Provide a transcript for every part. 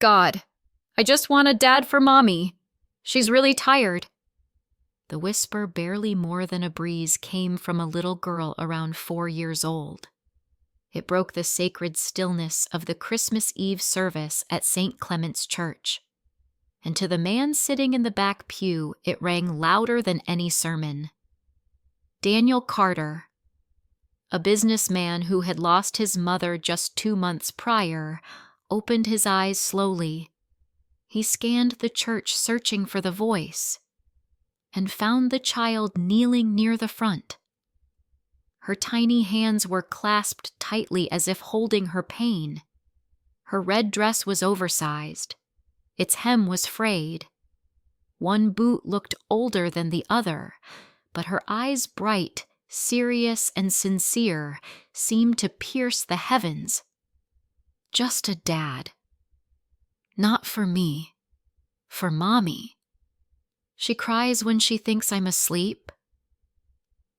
God, I just want a dad for Mommy. She's really tired. The whisper, barely more than a breeze, came from a little girl around 4 years old. It broke the sacred stillness of the Christmas Eve service at St. Clement's Church. And to the man sitting in the back pew, it rang louder than any sermon. Daniel Carter, a businessman who had lost his mother just 2 months prior, opened his eyes slowly. He scanned the church searching for the voice, and found the child kneeling near the front. Her tiny hands were clasped tightly as if holding her pain. Her red dress was oversized. Its hem was frayed. One boot looked older than the other, but her eyes, bright, serious, and sincere, seemed to pierce the heavens. Just a dad. Not for me. For Mommy. She cries when she thinks I'm asleep.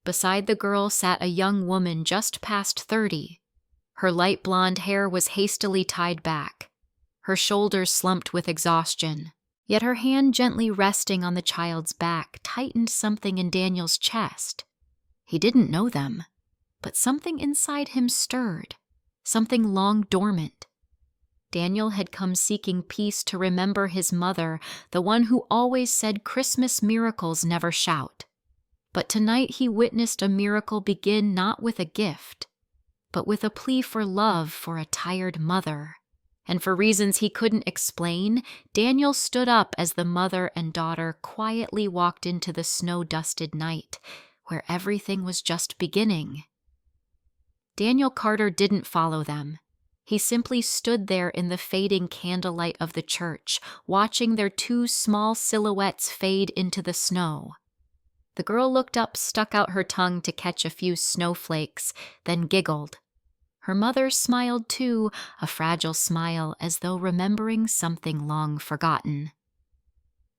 Beside the girl sat a young woman just past 30. Her light blonde hair was hastily tied back, her shoulders slumped with exhaustion, yet her hand gently resting on the child's back tightened something in Daniel's chest. He didn't know them, but something inside him stirred, something long dormant. Daniel had come seeking peace to remember his mother, the one who always said Christmas miracles never shout. But tonight he witnessed a miracle begin not with a gift, but with a plea for love for a tired mother. And for reasons he couldn't explain, Daniel stood up as the mother and daughter quietly walked into the snow-dusted night, where everything was just beginning. Daniel Carter didn't follow them. He simply stood there in the fading candlelight of the church, watching their 2 small silhouettes fade into the snow. The girl looked up, stuck out her tongue to catch a few snowflakes, then giggled. Her mother smiled too, a fragile smile as though remembering something long forgotten.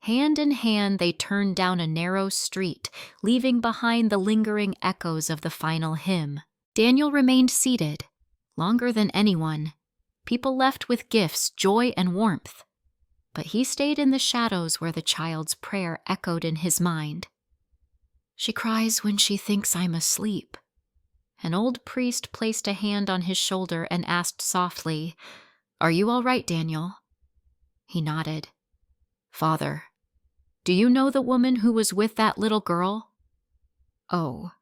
Hand in hand, they turned down a narrow street, leaving behind the lingering echoes of the final hymn. Daniel remained seated, longer than anyone. People left with gifts, joy, and warmth. But he stayed in the shadows where the child's prayer echoed in his mind. She cries when she thinks I'm asleep. An old priest placed a hand on his shoulder and asked softly, "Are you all right, Daniel?" He nodded. "Father, do you know the woman who was with that little girl?" "Oh,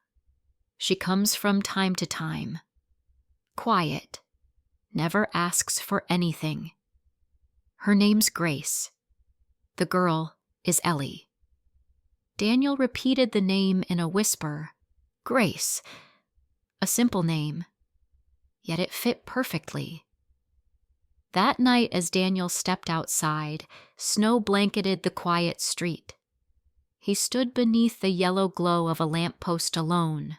she comes from time to time. Quiet, never asks for anything. Her name's Grace. The girl is Ellie." Daniel repeated the name in a whisper. Grace. A simple name. Yet it fit perfectly. That night, as Daniel stepped outside, snow blanketed the quiet street. He stood beneath the yellow glow of a lamppost alone.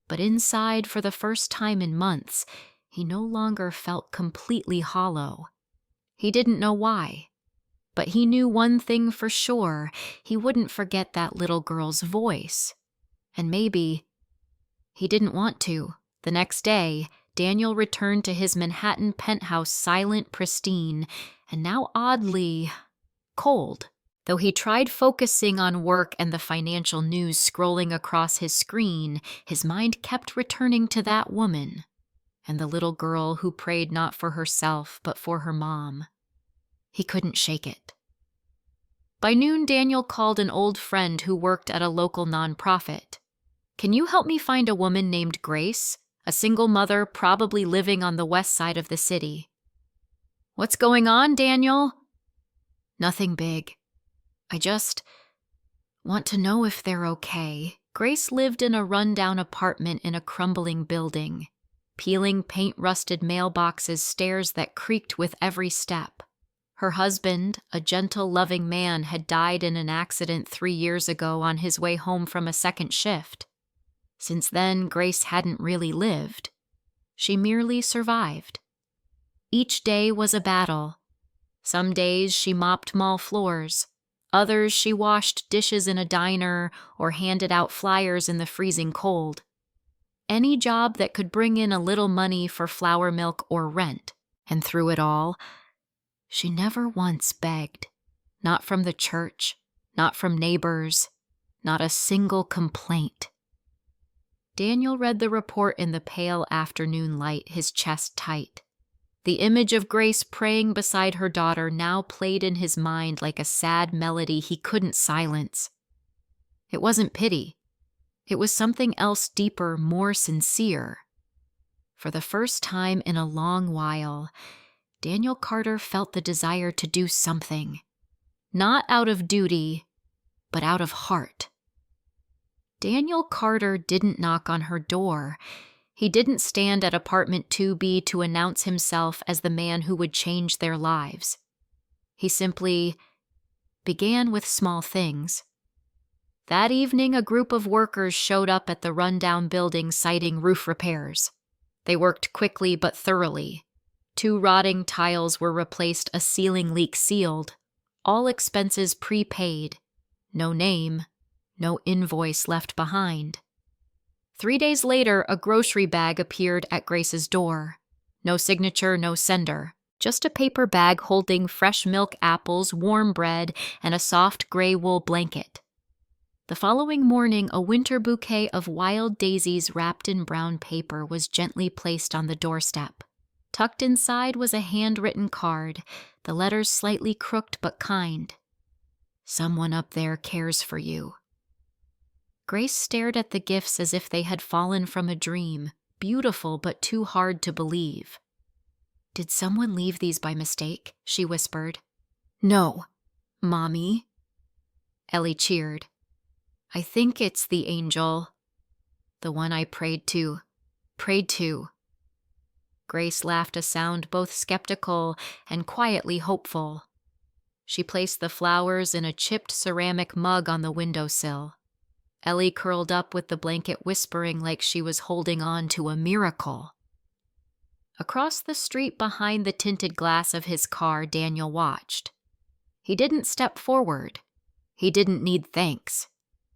But inside, for the first time in months, he no longer felt completely hollow. He didn't know why. But he knew one thing for sure: he wouldn't forget that little girl's voice. And maybe he didn't want to. The next day, Daniel returned to his Manhattan penthouse silent, pristine, and now oddly cold. Though he tried focusing on work and the financial news scrolling across his screen, his mind kept returning to that woman and the little girl who prayed not for herself but for her mom. He couldn't shake it. By noon, Daniel called an old friend who worked at a local nonprofit. "Can you help me find a woman named Grace? A single mother, probably living on the west side of the city." "What's going on, Daniel?" "Nothing big. I just want to know if they're okay." Grace lived in a rundown apartment in a crumbling building. Peeling, paint-rusted mailboxes, stairs that creaked with every step. Her husband, a gentle, loving man, had died in an accident 3 years ago on his way home from a second shift. Since then, Grace hadn't really lived. She merely survived. Each day was a battle. Some days she mopped mall floors. Others she washed dishes in a diner or handed out flyers in the freezing cold. Any job that could bring in a little money for flour, milk, or rent. And through it all, She never once begged. Not from the church, not from neighbors, not a single complaint. Daniel read the report in the pale afternoon light, his chest tight. The image of Grace praying beside her daughter now played in his mind like a sad melody he couldn't silence. It wasn't pity. It was something else deeper, more sincere. For the first time in a long while, Daniel Carter felt the desire to do something. Not out of duty, but out of heart. Daniel Carter didn't knock on her door. He didn't stand at apartment 2B to announce himself as the man who would change their lives. He simply began with small things. That evening, a group of workers showed up at the rundown building citing roof repairs. They worked quickly but thoroughly. 2 rotting tiles were replaced, a ceiling leak sealed. All expenses prepaid. No name, no invoice left behind. 3 days later, a grocery bag appeared at Grace's door. No signature, no sender. Just a paper bag holding fresh milk, apples, warm bread, and a soft gray wool blanket. The following morning, a winter bouquet of wild daisies wrapped in brown paper was gently placed on the doorstep. Tucked inside was a handwritten card, the letters slightly crooked but kind. "Someone up there cares for you." Grace stared at the gifts as if they had fallen from a dream, beautiful but too hard to believe. "Did someone leave these by mistake?" she whispered. "No, Mommy." Ellie cheered. "I think it's the angel. The one I prayed to. Grace laughed, a sound both skeptical and quietly hopeful. She placed the flowers in a chipped ceramic mug on the windowsill. Ellie curled up with the blanket, whispering like she was holding on to a miracle. Across the street behind the tinted glass of his car, Daniel watched. He didn't step forward. He didn't need thanks.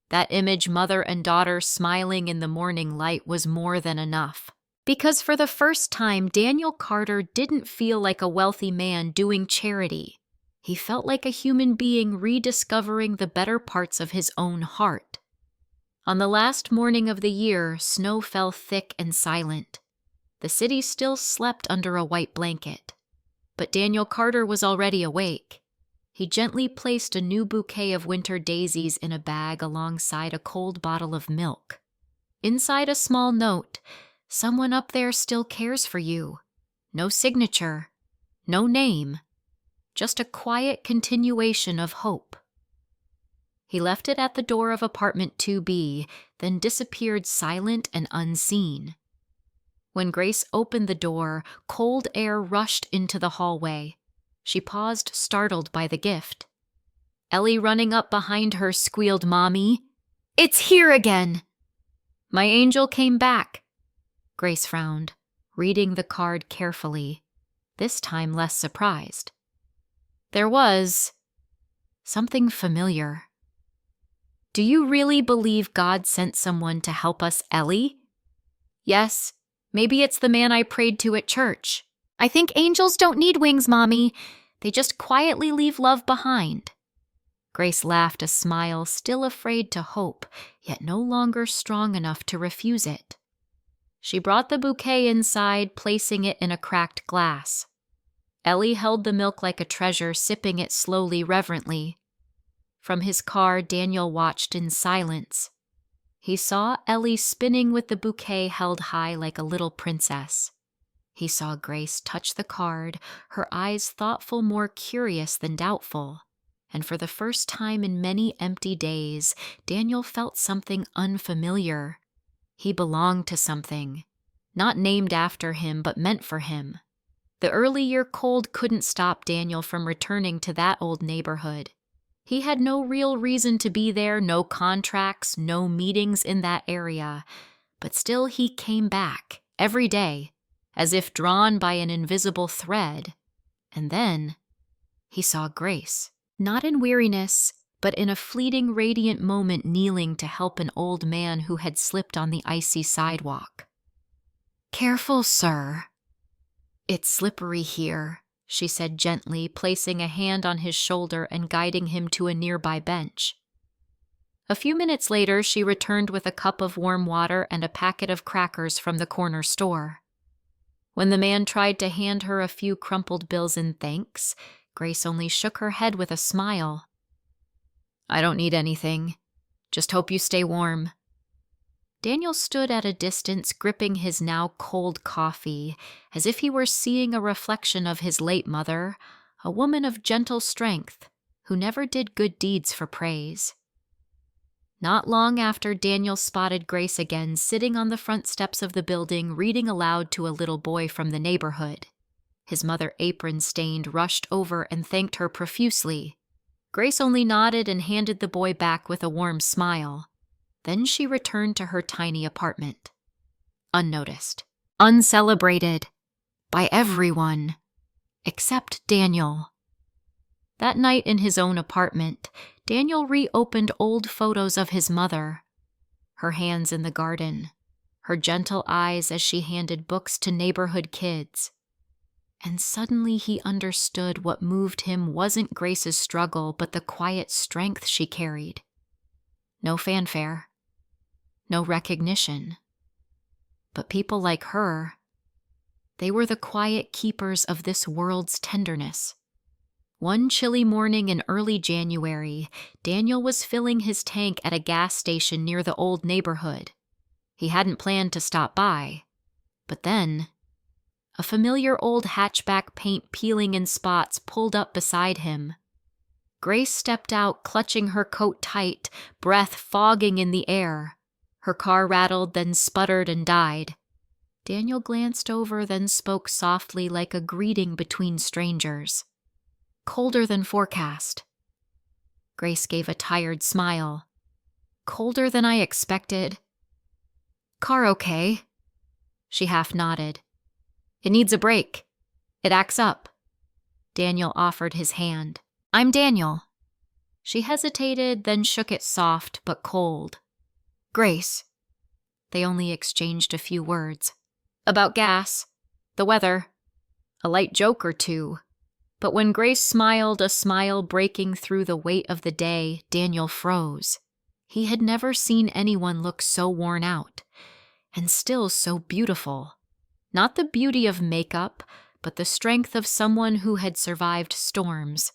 That image, mother and daughter smiling in the morning light, was more than enough. Because for the first time, Daniel Carter didn't feel like a wealthy man doing charity. He felt like a human being rediscovering the better parts of his own heart. On the last morning of the year, snow fell thick and silent. The city still slept under a white blanket. But Daniel Carter was already awake. He gently placed a new bouquet of winter daisies in a bag alongside a cold bottle of milk. Inside a small note, "Someone up there still cares for you." No signature, no name, just a quiet continuation of hope. He left it at the door of apartment 2B, then disappeared silent and unseen. When Grace opened the door, cold air rushed into the hallway. She paused, startled by the gift. Ellie, running up behind her, squealed, "Mommy, it's here again!" "My angel came back." Grace frowned, reading the card carefully, this time less surprised. There was something familiar. "Do you really believe God sent someone to help us, Ellie?" "Yes, maybe it's the man I prayed to at church. I think angels don't need wings, Mommy. They just quietly leave love behind." Grace laughed, a smile, still afraid to hope, yet no longer strong enough to refuse it. She brought the bouquet inside, placing it in a cracked glass. Ellie held the milk like a treasure, sipping it slowly, reverently. From his car, Daniel watched in silence. He saw Ellie spinning with the bouquet held high like a little princess. He saw Grace touch the card, her eyes thoughtful, more curious than doubtful. And for the first time in many empty days, Daniel felt something unfamiliar. He belonged to something, not named after him, but meant for him. The early year cold couldn't stop Daniel from returning to that old neighborhood. He had no real reason to be there, no contracts, no meetings in that area. But still he came back, every day, as if drawn by an invisible thread. And then he saw Grace, not in weariness, but in a fleeting, radiant moment, kneeling to help an old man who had slipped on the icy sidewalk. "Careful, sir. It's slippery here," she said gently, placing a hand on his shoulder and guiding him to a nearby bench. A few minutes later, she returned with a cup of warm water and a packet of crackers from the corner store. When the man tried to hand her a few crumpled bills in thanks, Grace only shook her head with a smile. "I don't need anything. Just hope you stay warm." Daniel stood at a distance, gripping his now cold coffee, as if he were seeing a reflection of his late mother, a woman of gentle strength, who never did good deeds for praise. Not long after, Daniel spotted Grace again sitting on the front steps of the building, reading aloud to a little boy from the neighborhood. His mother, apron-stained, rushed over and thanked her profusely. Grace only nodded and handed the boy back with a warm smile. Then she returned to her tiny apartment. Unnoticed, uncelebrated, by everyone, except Daniel. That night in his own apartment, Daniel reopened old photos of his mother. Her hands in the garden, her gentle eyes as she handed books to neighborhood kids. And suddenly he understood what moved him wasn't Grace's struggle, but the quiet strength she carried. No fanfare, no recognition. But people like her, they were the quiet keepers of this world's tenderness. One chilly morning in early January, Daniel was filling his tank at a gas station near the old neighborhood. He hadn't planned to stop by. But then, a familiar old hatchback paint peeling in spots pulled up beside him. Grace stepped out, clutching her coat tight, breath fogging in the air. Her car rattled, then sputtered and died. Daniel glanced over, then spoke softly like a greeting between strangers. "Colder than forecast." Grace gave a tired smile. "Colder than I expected." "Car okay?" She half nodded. "It needs a brake. It acts up." Daniel offered his hand. "I'm Daniel." She hesitated, then shook it soft but cold. "Grace." They only exchanged a few words. About gas, the weather, a light joke or two. But when Grace smiled, a smile breaking through the weight of the day, Daniel froze. He had never seen anyone look so worn out, and still so beautiful. Not the beauty of makeup, but the strength of someone who had survived storms.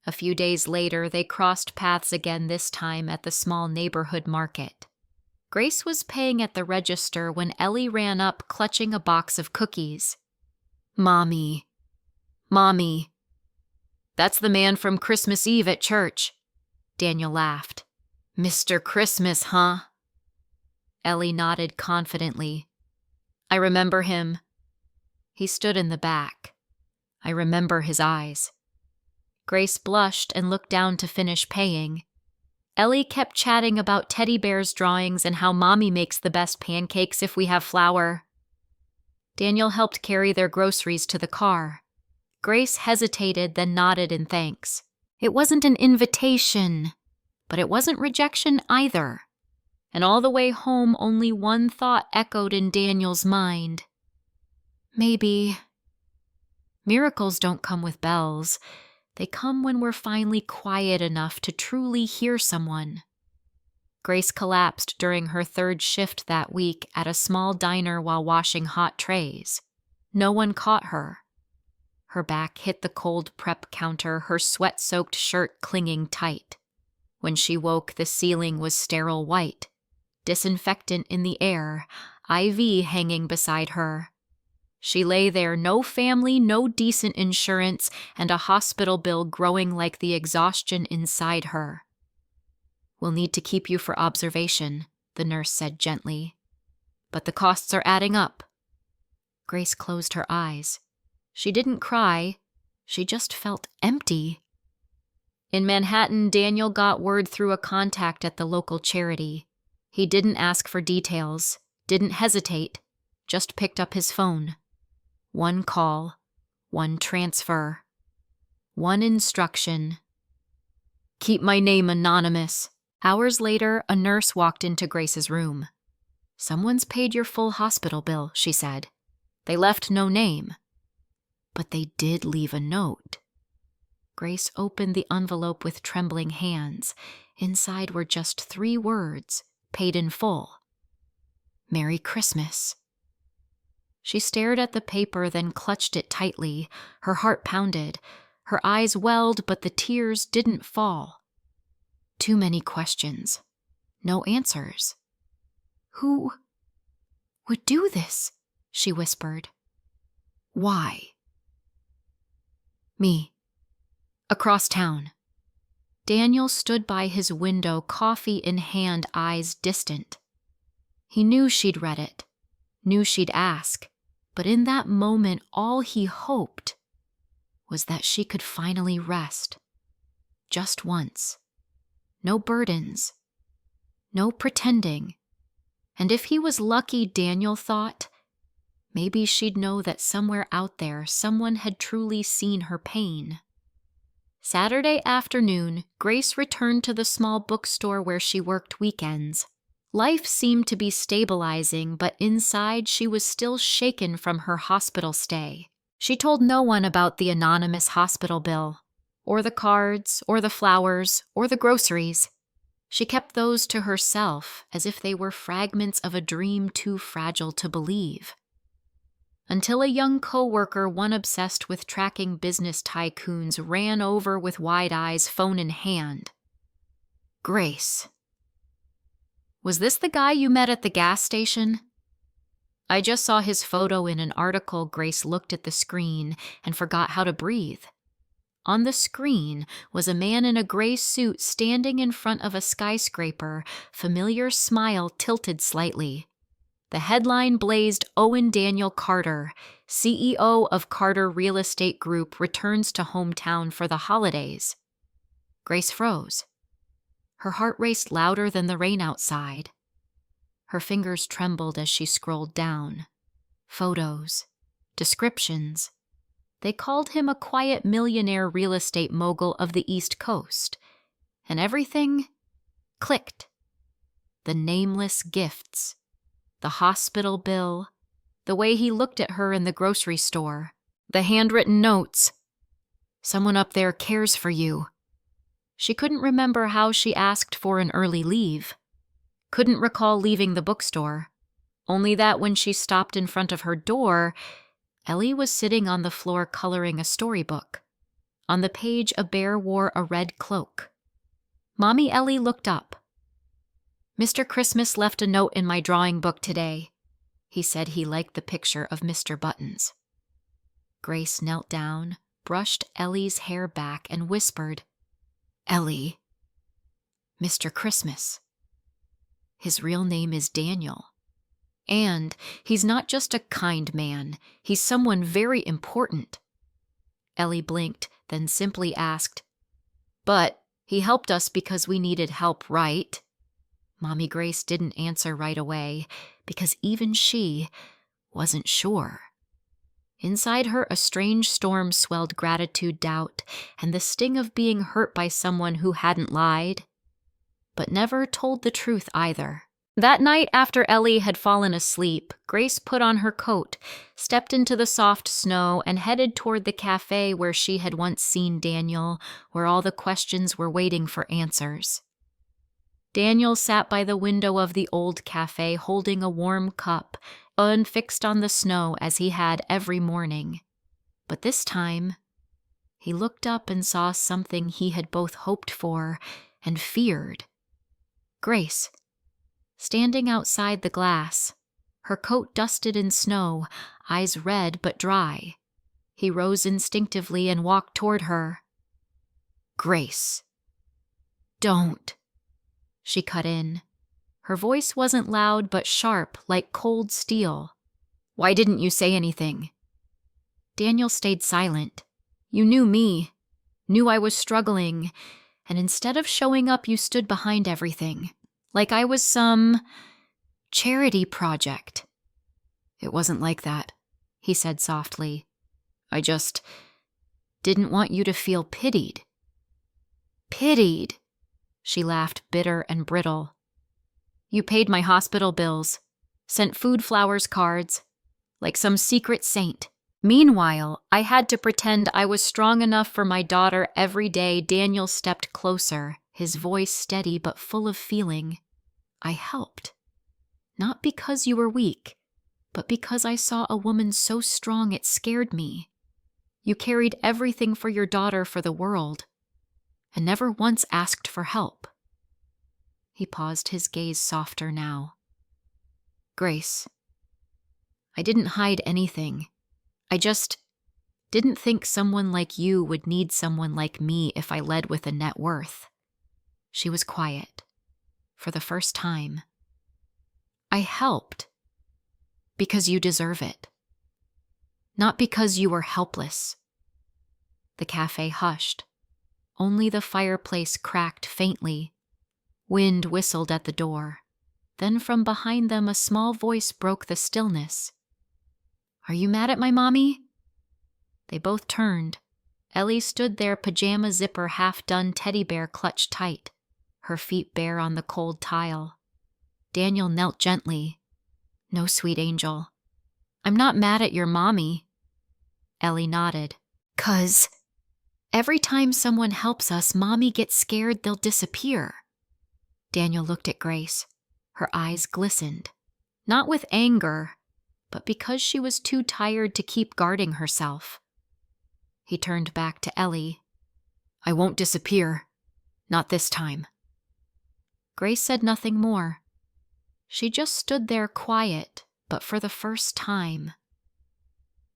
A few days later, they crossed paths again, this time at the small neighborhood market. Grace was paying at the register when Ellie ran up, clutching a box of cookies. "Mommy. Mommy." "That's the man from Christmas Eve at church." Daniel laughed. "Mr. Christmas, huh?" Ellie nodded confidently. "I remember him. He stood in the back. I remember his eyes." Grace blushed and looked down to finish paying. Ellie kept chatting about teddy bears' drawings and how Mommy makes the best pancakes if we have flour. Daniel helped carry their groceries to the car. Grace hesitated, then nodded in thanks. It wasn't an invitation, but it wasn't rejection either. And all the way home, only one thought echoed in Daniel's mind. Maybe. Miracles don't come with bells. They come when we're finally quiet enough to truly hear someone. Grace collapsed during her third shift that week at a small diner while washing hot trays. No one caught her. Her back hit the cold prep counter, her sweat-soaked shirt clinging tight. When she woke, the ceiling was sterile white, disinfectant in the air, IV hanging beside her. She lay there, no family, no decent insurance, and a hospital bill growing like the exhaustion inside her. "We'll need to keep you for observation," the nurse said gently. "But the costs are adding up." Grace closed her eyes. She didn't cry. She just felt empty. In Manhattan, Daniel got word through a contact at the local charity. He didn't ask for details, didn't hesitate, just picked up his phone. One call, one transfer, one instruction. "Keep my name anonymous." Hours later, a nurse walked into Grace's room. "Someone's paid your full hospital bill," she said. "They left no name." But they did leave a note. Grace opened the envelope with trembling hands. Inside were just 3 words, paid in full. Merry Christmas. She stared at the paper, then clutched it tightly. Her heart pounded. Her eyes welled, but the tears didn't fall. Too many questions. No answers. Who would do this? She whispered. Why? Me. Across town. Daniel stood by his window, coffee in hand, eyes distant. He knew she'd read it, knew she'd ask, but in that moment all he hoped was that she could finally rest. Just once. No burdens. No pretending. And if he was lucky, Daniel thought, maybe she'd know that somewhere out there someone had truly seen her pain. Saturday afternoon, Grace returned to the small bookstore where she worked weekends. Life seemed to be stabilizing, but inside she was still shaken from her hospital stay. She told no one about the anonymous hospital bill, or the cards, or the flowers, or the groceries. She kept those to herself as if they were fragments of a dream too fragile to believe. Until a young coworker, one obsessed with tracking business tycoons, ran over with wide eyes, phone in hand. Grace. Was this the guy you met at the gas station? I just saw his photo in an article. Grace looked at the screen and forgot how to breathe. On the screen was a man in a gray suit standing in front of a skyscraper, familiar smile tilted slightly. The headline blazed, Owen Daniel Carter, CEO of Carter Real Estate Group, returns to hometown for the holidays. Grace froze. Her heart raced louder than the rain outside. Her fingers trembled as she scrolled down. Photos. Descriptions. They called him a quiet millionaire real estate mogul of the East Coast. And everything clicked. The nameless gifts. The hospital bill. The way he looked at her in the grocery store. The handwritten notes. Someone up there cares for you. She couldn't remember how she asked for an early leave. Couldn't recall leaving the bookstore. Only that when she stopped in front of her door, Ellie was sitting on the floor coloring a storybook. On the page, a bear wore a red cloak. Mommy Ellie looked up. Mr. Christmas left a note in my drawing book today. He said he liked the picture of Mr. Buttons. Grace knelt down, brushed Ellie's hair back, and whispered, Ellie, Mr. Christmas. His real name is Daniel. And he's not just a kind man, he's someone very important. Ellie blinked, then simply asked, But he helped us because we needed help, right? Mommy Grace didn't answer right away, because even she wasn't sure. Inside her, a strange storm swelled gratitude, doubt, and the sting of being hurt by someone who hadn't lied, but never told the truth either. That night, after Ellie had fallen asleep, Grace put on her coat, stepped into the soft snow, and headed toward the cafe where she had once seen Daniel, where all the questions were waiting for answers. Daniel sat by the window of the old cafe, holding a warm cup, unfixed on the snow as he had every morning. But this time, he looked up and saw something he had both hoped for and feared. Grace, standing outside the glass, her coat dusted in snow, eyes red but dry. He rose instinctively and walked toward her. Grace. Don't. She cut in. Her voice wasn't loud but sharp, like cold steel. Why didn't you say anything? Daniel stayed silent. You knew me, knew I was struggling, and instead of showing up, you stood behind everything, like I was some charity project. It wasn't like that, he said softly. I just didn't want you to feel pitied. Pitied? She laughed, bitter and brittle. You paid my hospital bills, sent food, flowers, cards, like some secret saint. Meanwhile, I had to pretend I was strong enough for my daughter every day. Daniel stepped closer, his voice steady but full of feeling. I helped. Not because you were weak, but because I saw a woman so strong it scared me. You carried everything for your daughter for the world, and never once asked for help. He paused, his gaze softer now. Grace, I didn't hide anything. I just didn't think someone like you would need someone like me if I led with a net worth. She was quiet. For the first time. I helped. Because you deserve it. Not because you were helpless. The cafe hushed. Only the fireplace cracked faintly. Wind whistled at the door. Then from behind them a small voice broke the stillness. Are you mad at my mommy? They both turned. Ellie stood there, pajama zipper half done, teddy bear clutched tight, her feet bare on the cold tile. Daniel knelt gently. No, sweet angel. I'm not mad at your mommy. Ellie nodded. 'Cause every time someone helps us, mommy gets scared they'll disappear. Daniel looked at Grace. Her eyes glistened. Not with anger, but because she was too tired to keep guarding herself. He turned back to Ellie. I won't disappear. Not this time. Grace said nothing more. She just stood there quiet, but for the first time.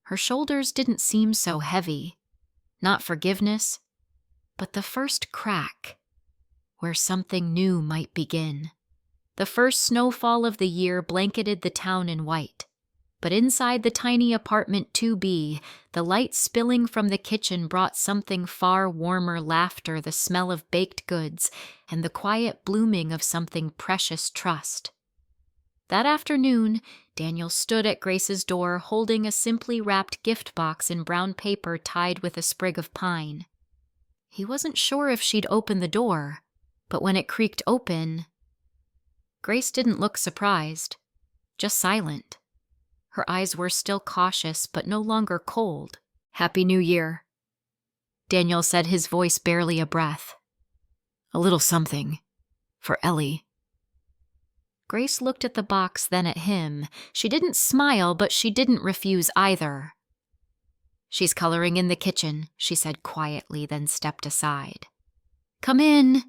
Her shoulders didn't seem so heavy. Not forgiveness, but the first crack, where something new might begin. The first snowfall of the year blanketed the town in white. But inside the tiny apartment 2B, the light spilling from the kitchen brought something far warmer: laughter, the smell of baked goods, and the quiet blooming of something precious: trust. That afternoon, Daniel stood at Grace's door holding a simply wrapped gift box in brown paper tied with a sprig of pine. He wasn't sure if she'd open the door, but when it creaked open, Grace didn't look surprised, just silent. Her eyes were still cautious, but no longer cold. Happy New Year, Daniel said, his voice barely a breath. A little something. For Ellie. Grace looked at the box, then at him. She didn't smile, but she didn't refuse either. She's coloring in the kitchen, she said quietly, then stepped aside. Come in.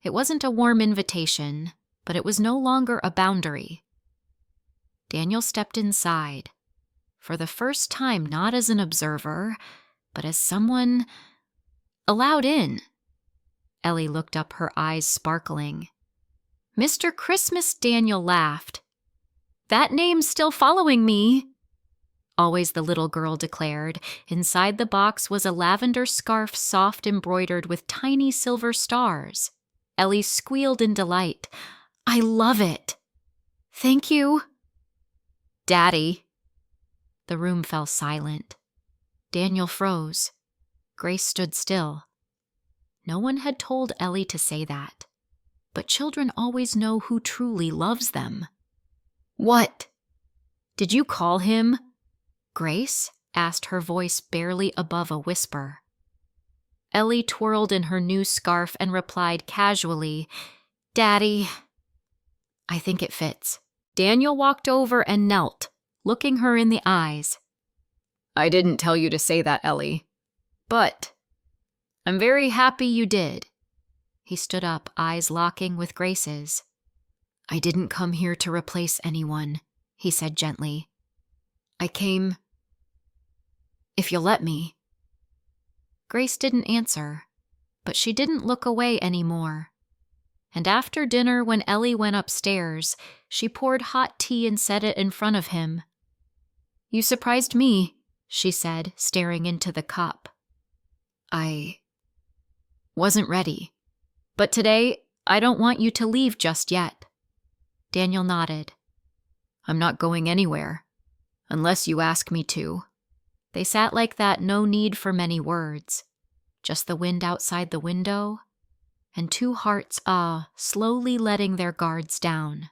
It wasn't a warm invitation, but it was no longer a boundary. Daniel stepped inside, for the first time not as an observer, but as someone allowed in. Ellie looked up, her eyes sparkling. Mr. Christmas, Daniel laughed. That name's still following me. Always, the little girl declared. Inside the box was a lavender scarf, soft, embroidered with tiny silver stars. Ellie squealed in delight. I love it. Thank you. Daddy. The room fell silent. Daniel froze. Grace stood still. No one had told Ellie to say that, but children always know who truly loves them. What? Did you call him? Grace asked, her voice barely above a whisper. Ellie twirled in her new scarf and replied casually, Daddy. I think it fits. Daniel walked over and knelt, looking her in the eyes. I didn't tell you to say that, Ellie. But I'm very happy you did. He stood up, eyes locking with Grace's. I didn't come here to replace anyone, he said gently. I came, if you'll let me. Grace didn't answer, but she didn't look away anymore. And after dinner, when Ellie went upstairs, she poured hot tea and set it in front of him. You surprised me, she said, staring into the cup. I wasn't ready. But today, I don't want you to leave just yet. Daniel nodded. I'm not going anywhere, unless you ask me to. They sat like that, no need for many words. Just the wind outside the window, and two hearts, slowly letting their guards down.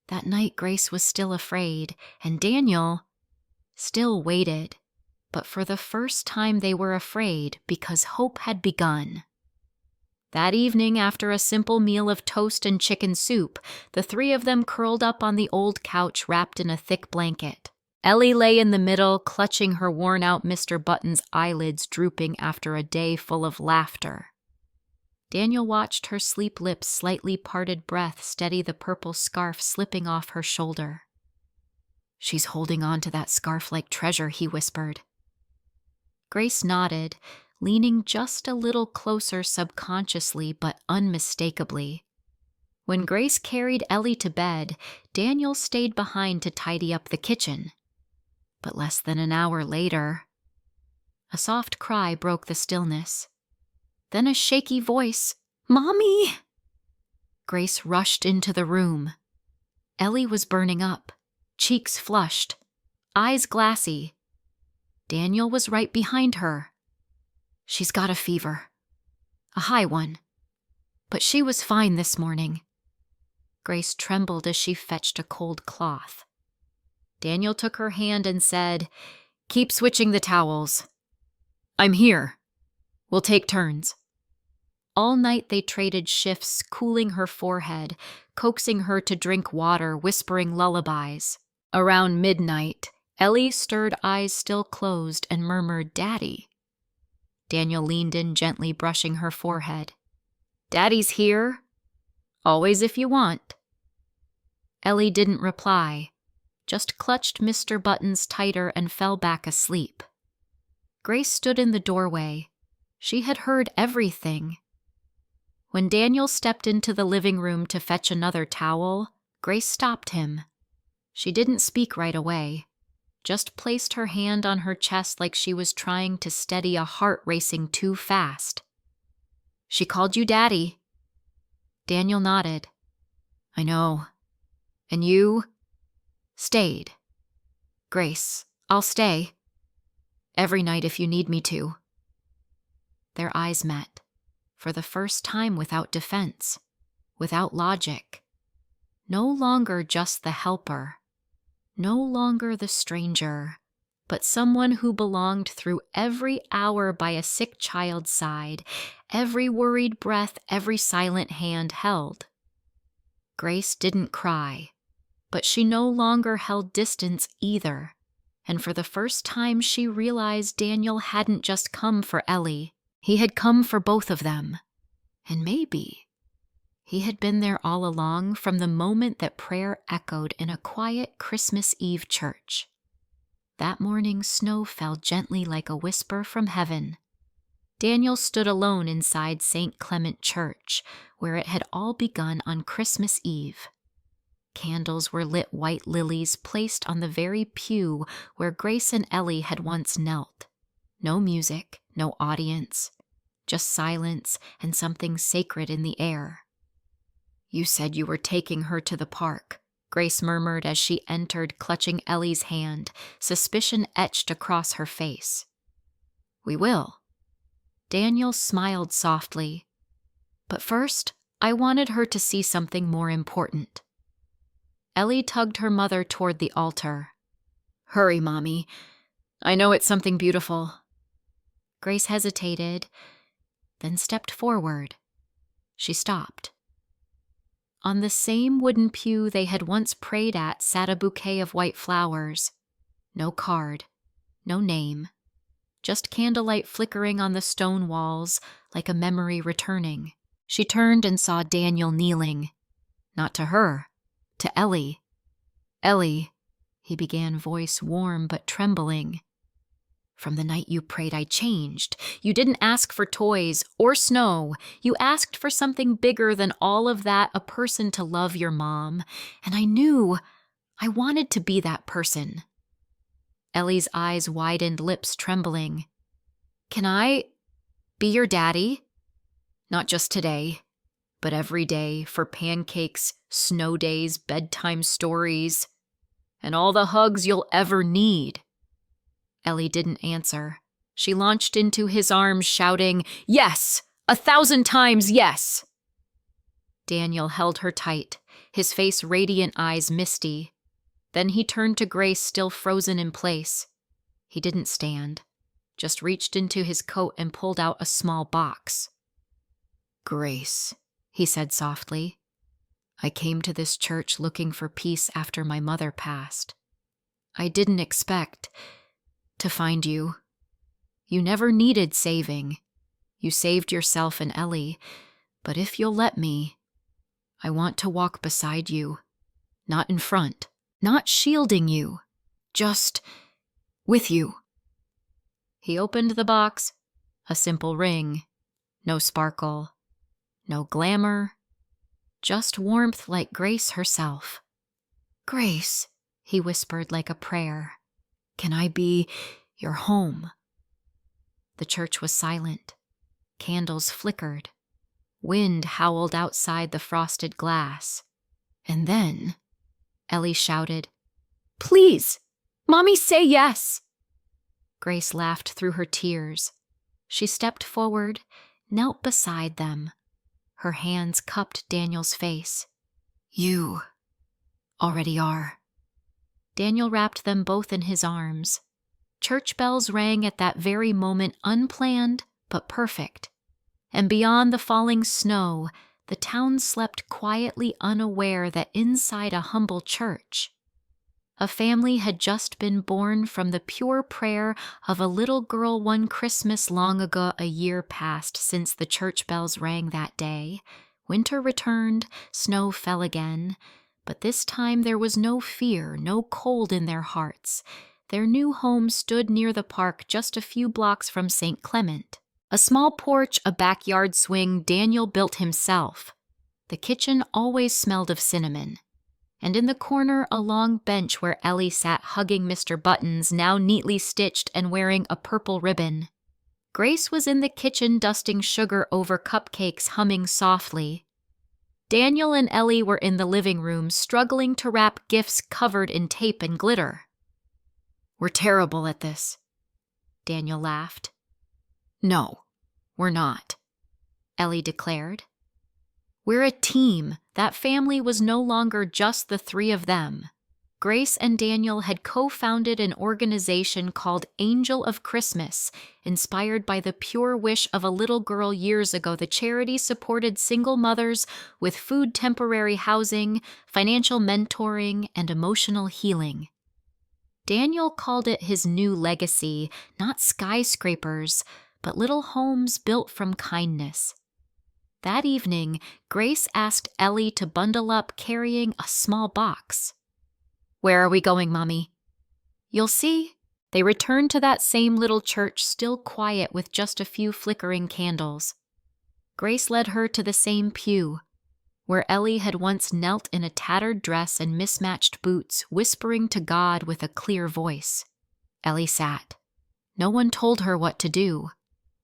That night, Grace was still afraid, and Daniel, still waited, but for the first time they were afraid because hope had begun. That evening, after a simple meal of toast and chicken soup, the three of them curled up on the old couch wrapped in a thick blanket. Ellie lay in the middle, clutching her worn-out Mr. Button's eyelids drooping after a day full of laughter. Daniel watched her sleep lips' slightly parted breath steady the purple scarf slipping off her shoulder. "She's holding on to that scarf like treasure," he whispered. Grace nodded, leaning just a little closer subconsciously but unmistakably. When Grace carried Ellie to bed, Daniel stayed behind to tidy up the kitchen. But less than an hour later, a soft cry broke the stillness. Then a shaky voice, "Mommy!" Grace rushed into the room. Ellie was burning up, cheeks flushed, eyes glassy. Daniel was right behind her. "She's got a fever. A high one. But she was fine this morning." Grace trembled as she fetched a cold cloth. Daniel took her hand and said, "Keep switching the towels. I'm here. We'll take turns." All night they traded shifts, cooling her forehead, coaxing her to drink water, whispering lullabies. Around midnight, Ellie stirred eyes still closed and murmured, "Daddy." Daniel leaned in gently, brushing her forehead. "Daddy's here. Always if you want." Ellie didn't reply, just clutched Mr. Buttons tighter and fell back asleep. Grace stood in the doorway. She had heard everything. When Daniel stepped into the living room to fetch another towel, Grace stopped him. She didn't speak right away, just placed her hand on her chest like she was trying to steady a heart racing too fast. "She called you Daddy." Daniel nodded. "I know. And you stayed." "Grace, I'll stay. Every night if you need me to." Their eyes met, for the first time without defense, without logic. No longer just the helper, no longer the stranger, but someone who belonged through every hour by a sick child's side, every worried breath, every silent hand held. Grace didn't cry, but she no longer held distance either, and for the first time she realized Daniel hadn't just come for Ellie. He had come for both of them. And maybe he had been there all along from the moment that prayer echoed in a quiet Christmas Eve church. That morning, snow fell gently like a whisper from heaven. Daniel stood alone inside St. Clement Church, where it had all begun on Christmas Eve. Candles were lit white lilies placed on the very pew where Grace and Ellie had once knelt. No music, no audience, just silence and something sacred in the air. "You said you were taking her to the park," Grace murmured as she entered, clutching Ellie's hand, suspicion etched across her face. "We will." Daniel smiled softly. "But first, I wanted her to see something more important." Ellie tugged her mother toward the altar. "Hurry, Mommy. I know it's something beautiful." Grace hesitated, then stepped forward. She stopped. On the same wooden pew they had once prayed at sat a bouquet of white flowers. No card, no name, just candlelight flickering on the stone walls like a memory returning. She turned and saw Daniel kneeling. Not to her, to Ellie. "Ellie," he began, voice warm but trembling. "From the night you prayed, I changed. You didn't ask for toys or snow. You asked for something bigger than all of that, a person to love your mom. And I knew I wanted to be that person." Ellie's eyes widened, lips trembling. "Can I be your daddy? Not just today, but every day for pancakes, snow days, bedtime stories, and all the hugs you'll ever need." Ellie didn't answer. She launched into his arms, shouting, "Yes! 1,000 times yes!" Daniel held her tight, his face radiant, eyes misty. Then he turned to Grace, still frozen in place. He didn't stand, just reached into his coat and pulled out a small box. "Grace," he said softly, "I came to this church looking for peace after my mother passed. I didn't expect to find you. You never needed saving. You saved yourself and Ellie, but if you'll let me, I want to walk beside you, not in front, not shielding you, just with you." He opened the box, a simple ring, no sparkle, no glamour, just warmth like Grace herself. "Grace," he whispered like a prayer, "can I be your home?" The church was silent. Candles flickered. Wind howled outside the frosted glass. And then Ellie shouted, "Please, Mommy, say yes!" Grace laughed through her tears. She stepped forward, knelt beside them. Her hands cupped Daniel's face. "You already are." Daniel wrapped them both in his arms. Church bells rang at that very moment, unplanned but perfect. And beyond the falling snow, the town slept quietly, unaware that inside a humble church, a family had just been born from the pure prayer of a little girl. One Christmas long ago, a year passed since the church bells rang that day. Winter returned, snow fell again, but this time there was no fear, no cold in their hearts. Their new home stood near the park, just a few blocks from St. Clement. A small porch, a backyard swing Daniel built himself. The kitchen always smelled of cinnamon. And in the corner, a long bench where Ellie sat hugging Mr. Buttons, now neatly stitched and wearing a purple ribbon. Grace was in the kitchen dusting sugar over cupcakes, humming softly. Daniel and Ellie were in the living room, struggling to wrap gifts covered in tape and glitter. "We're terrible at this," Daniel laughed. "No, we're not," Ellie declared. "We're a team." That family was no longer just the three of them. Grace and Daniel had co-founded an organization called Angel of Christmas, inspired by the pure wish of a little girl years ago. The charity supported single mothers with food, temporary housing, financial mentoring, and emotional healing. Daniel called it his new legacy, not skyscrapers, but little homes built from kindness. That evening, Grace asked Ellie to bundle up, carrying a small box. "Where are we going, Mommy?" "You'll see." They returned to that same little church, still quiet with just a few flickering candles. Grace led her to the same pew, where Ellie had once knelt in a tattered dress and mismatched boots, whispering to God with a clear voice. Ellie sat. No one told her what to do.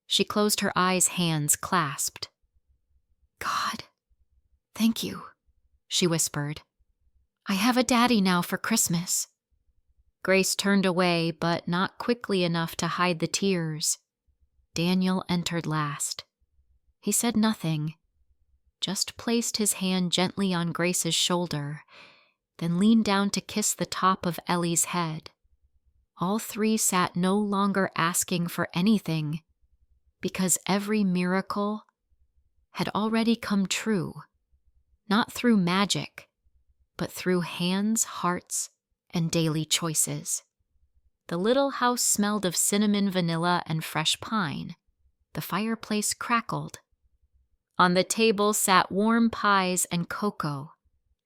She closed her eyes, hands clasped. "God, thank you," she whispered. "I have a daddy now for Christmas." Grace turned away, but not quickly enough to hide the tears. Daniel entered last. He said nothing, just placed his hand gently on Grace's shoulder, then leaned down to kiss the top of Ellie's head. All three sat, no longer asking for anything, because every miracle had already come true, not through magic, but through hands, hearts, and daily choices. The little house smelled of cinnamon, vanilla, and fresh pine. The fireplace crackled. On the table sat warm pies and cocoa.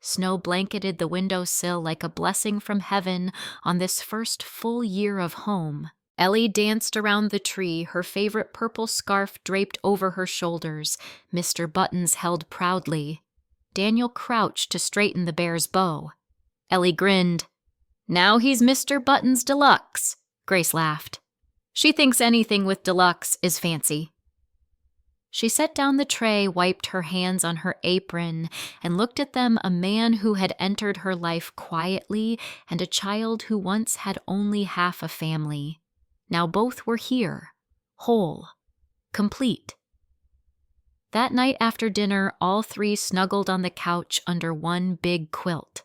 Snow blanketed the windowsill like a blessing from heaven on this first full year of home. Ellie danced around the tree, her favorite purple scarf draped over her shoulders. Mr. Buttons held proudly. Daniel crouched to straighten the bear's bow. Ellie grinned. "Now he's Mr. Buttons Deluxe," Grace laughed. "She thinks anything with deluxe is fancy." She set down the tray, wiped her hands on her apron, and looked at them, a man who had entered her life quietly and a child who once had only half a family. Now both were here, whole, complete. That night after dinner, all three snuggled on the couch under one big quilt.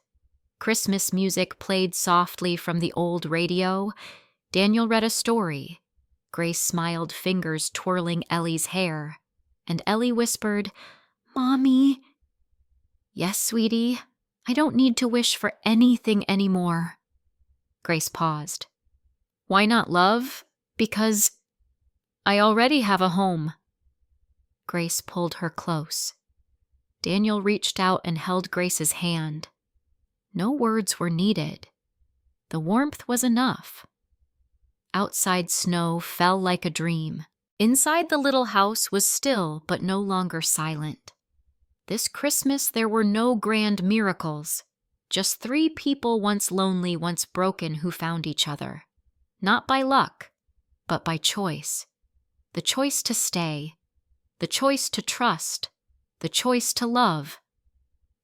Christmas music played softly from the old radio, Daniel read a story. Grace smiled, fingers twirling Ellie's hair, and Ellie whispered, "Mommy." "Yes, sweetie. I don't need to wish for anything anymore." Grace paused. "Why not love? Because I already have a home." Grace pulled her close. Daniel reached out and held Grace's hand. No words were needed. The warmth was enough. Outside snow fell like a dream. Inside the little house was still but no longer silent. This Christmas there were no grand miracles, just 3 people once lonely, once broken who found each other. Not by luck, but by choice. The choice to stay, the choice to trust, the choice to love.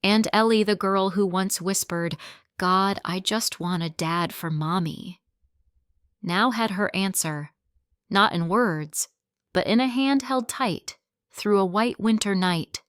And Ellie, the girl who once whispered, "God, I just want a dad for Mommy," now had her answer, not in words, but in a hand held tight through a white winter night.